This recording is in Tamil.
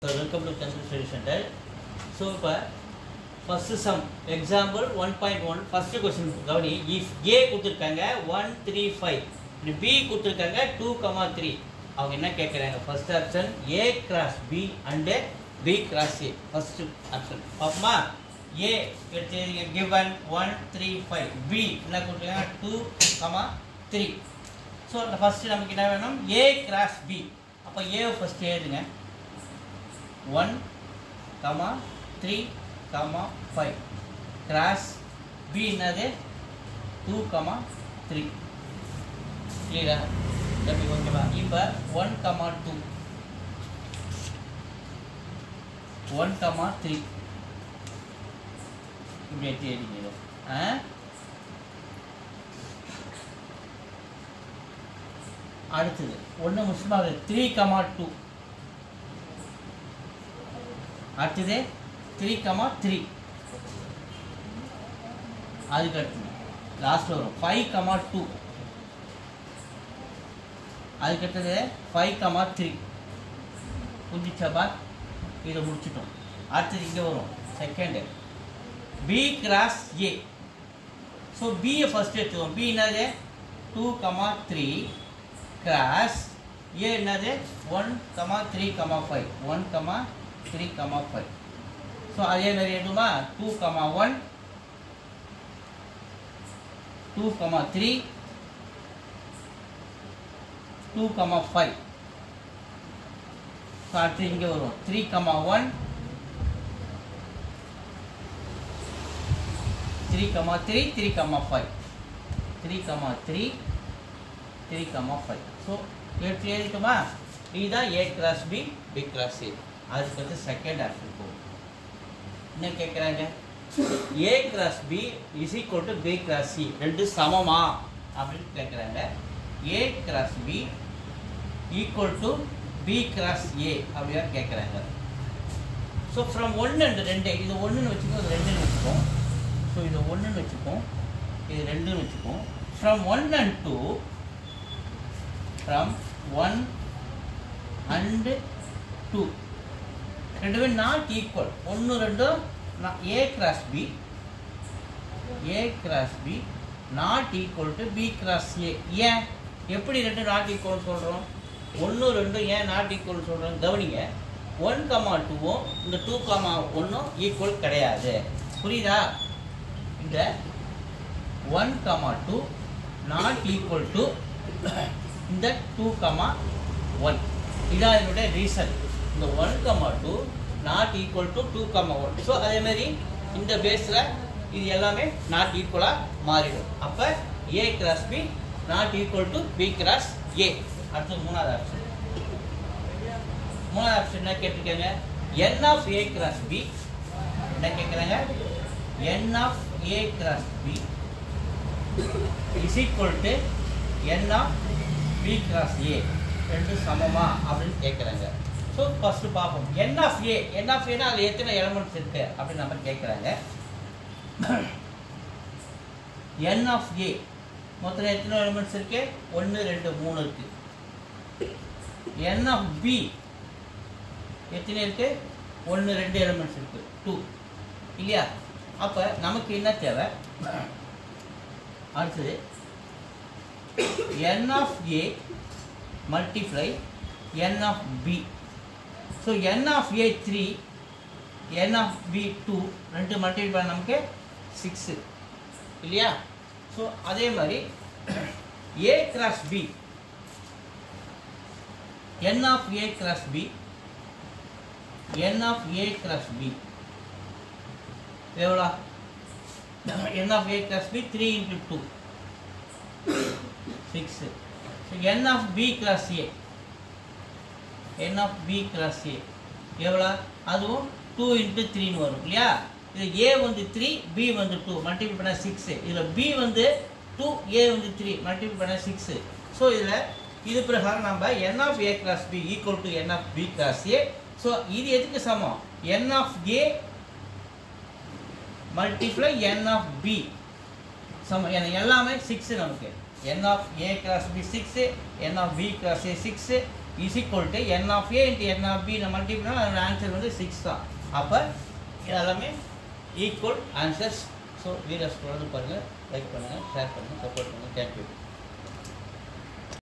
So welcome to Chandra Study Center. So first sum example 1.1 first question கவனி if A கொடுத்திருக்காங்க 1 3 5 B கொடுத்திருக்காங்க 2 3 அவங்க என்ன கேக்குறாங்க first option A cross B and B cross A first option பாப்போமா A எடுத்துங்க given 1 3 5 B என்ன கொடுத்திருக்காங்க 2 3 so the first நமக்கு என்ன வேணும் A cross B அப்ப A first எழுதுங்க 1, 3, 5 cross B என்னது 2, 3 clear எப்படி ஓகேவா இப்போ 1, 2 1, 3 இப்படி எடுத்து எழுதிங்க அடுத்தது ஒன்று முஸ்லிமாக 3, 2 அடுத்தது 3, 3 அதுக்கு அடுத்தது லாஸ்ட் வரும் 5, 2 அதுக்கு அடுத்தது 5, 3 புரிஞ்சிச்சாப்பா இதை முடிச்சிட்டோம் அடுத்தது இங்கே வரும் second B cross A so பியை ஃபர்ஸ்ட் எடுத்துவோம் B என்னது 2, 3 கிராஸ் A என்னது 1, 3, 5 1, 3, 5 so அதே மாதிரி எடுமா 2, 1 2, 3 2, 5 so அடுத்து இங்கே வரும் 3, 1 3, 3 3, 5 3, 3 3, 5 so எடுத்து எழுதிட்டோமா இதுதான் A cross B B cross A அதுக்கு வந்து செகண்ட் ஆப்ஷன் போகும் என்ன கேட்குறாங்க A cross B is equal to B cross C ரெண்டு சமமா அப்படின்னு கேட்குறாங்க A cross B equal to B cross A அப்படியா கேட்குறாங்க ஸோ ஃப்ரம் 1 and 2 இது 1ன்னு வச்சுக்கோம் இது 2ன்னு வச்சுக்கோம் ஸோ இது 1ன்னு வச்சுக்கோம் இது 2ன்னு வச்சுக்கோம் ஃப்ரம் 1 and 2 ஃப்ரம் 1 and 2 ரெண்டுமே நாட் ஈக்குவல் ஒன்று ரெண்டும் A cross B not equal to B cross A ஏன் எப்படி ரெண்டு நாட் ஈக்குவல் சொல்கிறோம் ஒன்று ரெண்டும் ஏன் நாட் ஈக்குவல் சொல்கிறோம் கவனிங்க 1, 2வும் இந்த 2, 1ம் ஈக்குவல் கிடையாது புரியுதா இந்த 1, 2 நாட் ஈக்குவல் டு இந்த 2, 1 இதான் என்னுடைய ரீசன் இந்த 1, 2 நாட் ஈக்குவல் டு 2, 1 ஸோ அதே மாதிரி இந்த பேஸில் இது எல்லாமே நாட் ஈக்குவலாக மாறிடும் அப்போ A cross B not equal to B cross A அடுத்து மூணாவது ஆப்ஷன் என்ன கேட்டிருக்காங்க N of A cross B என்ன கேட்குறாங்க N of A cross B is equal to N of B cross A ரெண்டு சமமா அப்படின்னு கேட்குறாங்க ஸோ ஃபர்ஸ்ட் பார்ப்போம் N of Aனா அதில் எத்தனை எலமெண்ட்ஸ் இருக்கு அப்படின்னு நம்ம கேட்குறாங்க N of A மொத்தம் எத்தனை எலமெண்ட்ஸ் இருக்கு 1, 2, 3 இருக்கு N of B எத்தனை இருக்கு 1, 2 எலமெண்ட்ஸ் இருக்கு 2 இல்லையா அப்போ நமக்கு என்ன தேவை அடுத்தது N of A multiply N of B so N of A 3 N of B 2 ரெண்டு மல்டிப்ளை பண்ண நமக்கு 6 இல்லையா ஸோ அதே மாதிரி A cross B N of A cross B N of A cross B எவ்வளோ N of A cross B 3 into 2 6 so N of B cross A N of B cross A எவ்வளோ அதுவும் 2 into 3ன்னு வரும் இல்லையா இது A வந்து 3 B வந்து 2 மல்டிபிள் பண்ணால் 6 இதில் B வந்து 2 A வந்து 3 மல்டிபிள் பண்ணால் 6 ஸோ இதில் இது பிரகாரம் நம்ம N of A cross B equal to N of B cross A so இது எதுக்கு சமம் N of A multiply N of B சமம் எல்லாமே 6 நமக்கு N of A cross B 6 N of B cross A 6 is equal to n of A into n of B நம்ம மல்டிப்ளை பண்ணால் அதோட ஆன்சர் வந்து 6 தான். அப்போ எல்லாமே ஈக்குவல் ஆன்சர்ஸ். ஸோ வீடியோஸ் தொடர்ந்து பாருங்கள், லைக் பண்ணுங்கள், ஷேர் பண்ணுங்கள், சப்போர்ட் பண்ணுங்கள். தேங்க்யூ.